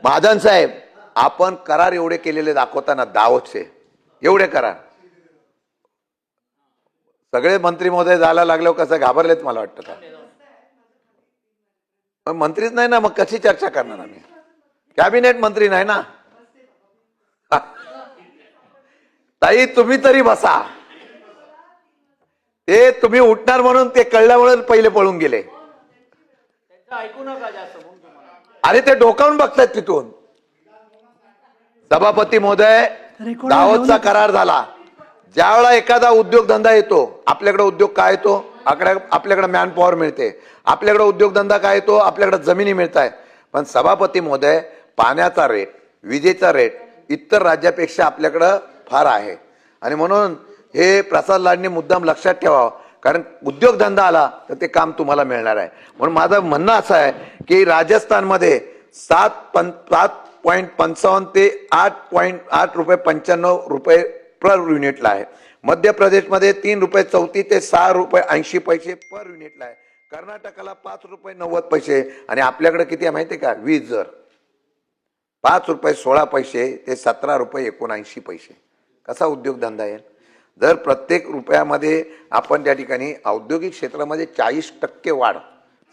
महाजन साहेब, आपण करार एवढे केलेले दाखवताना दावतचे एवढे करार सगळे मंत्री महोदय जायला लागल्यावर कसं घाबरलेत मला वाटतं का? मंत्रीच नाही ना, मग कशी चर्चा करणार आम्ही? कॅबिनेट मंत्री नाही ना. ताई तुम्ही तरी बसा. ते तुम्ही उठणार म्हणून ते कळल्यामुळे पहिले पळून गेले. ऐकू नका जास्त. अरे ते डोकावून बघतात तिथून. सभापती महोदय, दावतचा करार झाला. ज्यावेळेला एखादा उद्योगधंदा येतो, आपल्याकडे उद्योग काय येतो? आपल्याकडे मॅन पॉवर मिळते. आपल्याकडे उद्योगधंदा काय येतो? आपल्याकडे जमिनी मिळत आहेत. पण सभापती महोदय, पाण्याचा रेट, विजेचा रेट इतर राज्यापेक्षा आपल्याकडं फार आहे. आणि म्हणून हे प्रसाद लाडने मुद्दाम लक्षात ठेवावं, कारण उद्योगधंदा आला तर ते काम तुम्हाला मिळणार आहे. म्हणून माझं म्हणणं असं आहे की राजस्थानमध्ये 7.55 ते 8.8 रुपये 95 रुपये पर युनिटला आहे. मध्य प्रदेशमध्ये 3 रुपये 34 ते 6 रुपये 80 पैसे पर युनिटला आहे. कर्नाटकाला 5 रुपये 90 पैसे. आणि आपल्याकडे किती आहे माहिती आहे का? वीज दर 5 रुपये 16 पैसे ते 17 रुपये 79 पैसे. कसा उद्योगधंदा येईल? जर प्रत्येक रुपयामध्ये आपण त्या ठिकाणी औद्योगिक क्षेत्रामध्ये 40% वाढ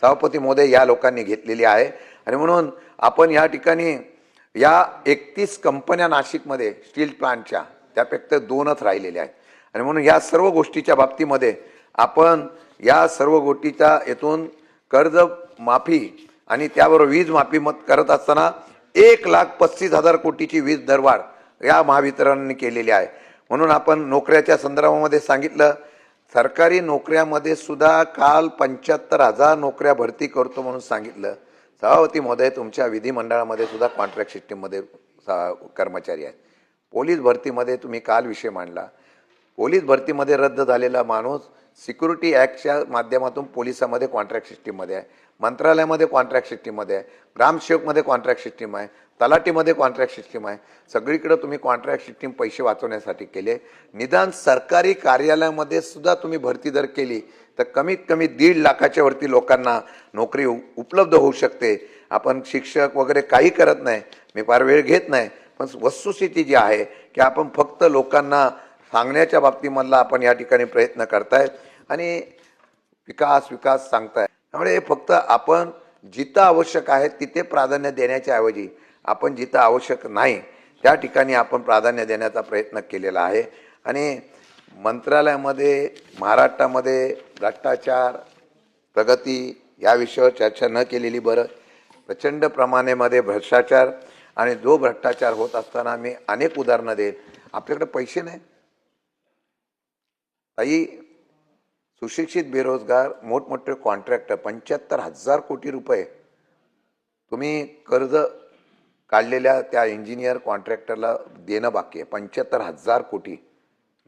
सभापती महोदय या लोकांनी घेतलेली आहे. आणि म्हणून आपण या ठिकाणी या 31 कंपन्या नाशिकमध्ये स्टील प्लांटच्या त्यापेक्षा 2च राहिलेल्या आहेत. आणि म्हणून या सर्व गोष्टीच्या बाबतीमध्ये आपण या सर्व गोष्टीच्या येथून कर्ज माफी आणि त्याबरोबर वीज माफी करत असताना 1,35,000 कोटीची वीज दरवाढ या महावितरणाने केलेली आहे. म्हणून आपण नोकऱ्याच्या संदर्भामध्ये सांगितलं, सरकारी नोकऱ्यामध्ये सुद्धा काल 75,000 नोकऱ्या भरती करतो म्हणून सांगितलं. सभापती महोदय, तुमच्या विधिमंडळामध्ये सुद्धा कॉन्ट्रॅक्ट सिस्टीममध्ये कर्मचारी आहेत. पोलीस भरतीमध्ये तुम्ही काल विषय मांडला. पोलीस भरतीमध्ये रद्द झालेला माणूस सिक्युरिटी ॲक्टच्या माध्यमातून पोलिसामध्ये कॉन्ट्रॅक्ट सिस्टीममध्ये आहे, मंत्रालयामध्ये कॉन्ट्रॅक्ट सिस्टीममध्ये आहे, ग्रामसेवकमध्ये कॉन्ट्रॅक्ट सिस्टीम आहे, तलाठीमध्ये कॉन्ट्रॅक्ट सिस्टीम आहे. सगळीकडे तुम्ही कॉन्ट्रॅक्ट सिस्टीम पैसे वाचवण्यासाठी केले. निदान सरकारी कार्यालयामध्ये सुद्धा तुम्ही भरती जर केली तर कमीत कमी 1.5 लाखाच्या वरती लोकांना नोकरी उपलब्ध होऊ शकते. आपण शिक्षक वगैरे काही करत नाही, मी फार वेळ घेत नाही, पण वस्तुस्थिती जी आहे की आपण फक्त लोकांना सांगण्याच्या बाबतीमधला आपण या ठिकाणी प्रयत्न करतायत आणि विकास सांगताय. त्यामुळे फक्त आपण जिथं आवश्यक आहे तिथे प्राधान्य देण्याच्या ऐवजी आपण जिथं आवश्यक नाही त्या ठिकाणी आपण प्राधान्य देण्याचा प्रयत्न केलेला आहे. आणि मंत्रालयामध्ये महाराष्ट्रामध्ये भ्रष्टाचार प्रगती या विषयावर चर्चा न केलेली बरं. प्रचंड प्रमाणामध्ये भ्रष्टाचार आणि जो भ्रष्टाचार होत असताना मी अनेक उदाहरणं देईल. आपल्याकडे पैसे नाही ताई. सुशिक्षित बेरोजगार मोठमोठे कॉन्ट्रॅक्टर 75,000 कोटी रुपये तुम्ही कर्ज काढलेल्या त्या इंजिनियर कॉन्ट्रॅक्टरला देणं बाकी आहे. 75,000 कोटी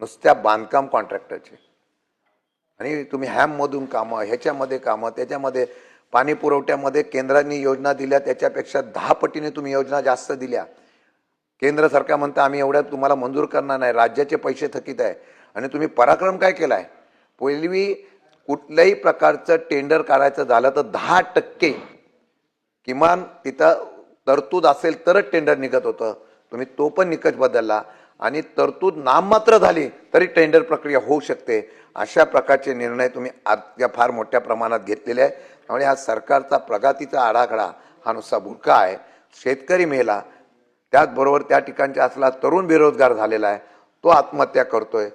नुसत्या बांधकाम कॉन्ट्रॅक्टरचे. आणि तुम्ही हॅममधून कामं, ह्याच्यामध्ये कामं, त्याच्यामध्ये पाणी पुरवठ्यामध्ये केंद्राने योजना दिल्या त्याच्यापेक्षा 10 पटीने तुम्ही योजना जास्त दिल्या. केंद्र सरकार म्हणतं आम्ही एवढ्या तुम्हाला मंजूर करणार नाही, राज्याचे पैसे थकीत आहे. आणि तुम्ही पराक्रम काय केला आहे? पूर्वी कुठल्याही प्रकारचं टेंडर काढायचं झालं तर 10% किमान तिथं तरतूद असेल तरच टेंडर निघत होतं. तुम्ही तो पण निकष बदलला आणि तरतूद नाममात्र झाली तरी टेंडर प्रक्रिया होऊ शकते. अशा प्रकारचे निर्णय तुम्ही फार मोठ्या प्रमाणात घेतलेले आहेत. त्यामुळे हा सरकारचा प्रगतीचा आराखडा हा नुसता बुरका आहे. शेतकरी मेला, त्याचबरोबर त्या ठिकाणचा असला तरुण बेरोजगार झालेला आहे, तो आत्महत्या करतोय.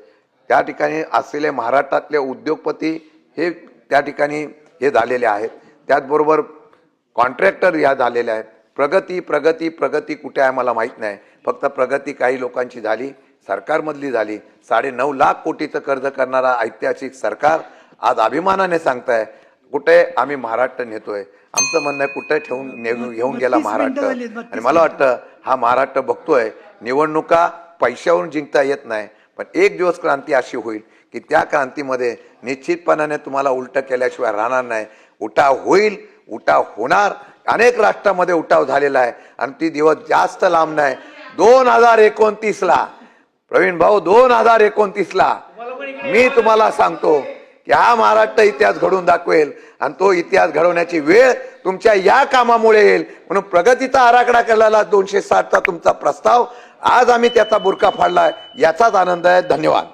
त्या ठिकाणी असलेले महाराष्ट्रातले उद्योगपती हे त्या ठिकाणी हे झालेले आहेत. त्याचबरोबर कॉन्ट्रॅक्टर या झालेले आहेत. प्रगती कुठे आहे मला माहीत नाही. फक्त प्रगती काही लोकांची झाली, सरकारमधली झाली. 9.5 लाख कोटीचं कर्ज करणारा ऐतिहासिक सरकार आज अभिमानाने सांगताय कुठे आम्ही महाराष्ट्र नेतोय. आमचं म्हणणं आहे कुठे घेऊन गेला महाराष्ट्र. आणि मला वाटतं हा महाराष्ट्र बघतोय निवडणुका पैशावरून जिंकता येत नाही, पण एक दिवस क्रांती अशी होईल की त्या क्रांतीमध्ये निश्चितपणाने तुम्हाला उलटं केल्याशिवाय राहणार नाही. उठाव होईल, उठाव होणार. अनेक राष्ट्रामध्ये उठाव झालेला आहे आणि ती दिवस जास्त लांब नाही. 2029ला प्रवीण भाऊ, 2029ला मी तुम्हाला सांगतो की हा महाराष्ट्र इतिहास घडवून दाखवेल आणि तो इतिहास घडवण्याची वेळ तुमच्या या कामामुळे येईल. म्हणून प्रगतीचा आराखडा केलेला 260चा तुमचा प्रस्ताव आज आम्ही त्याचा बुरका फाडलाय, याचाच आनंद आहे. धन्यवाद.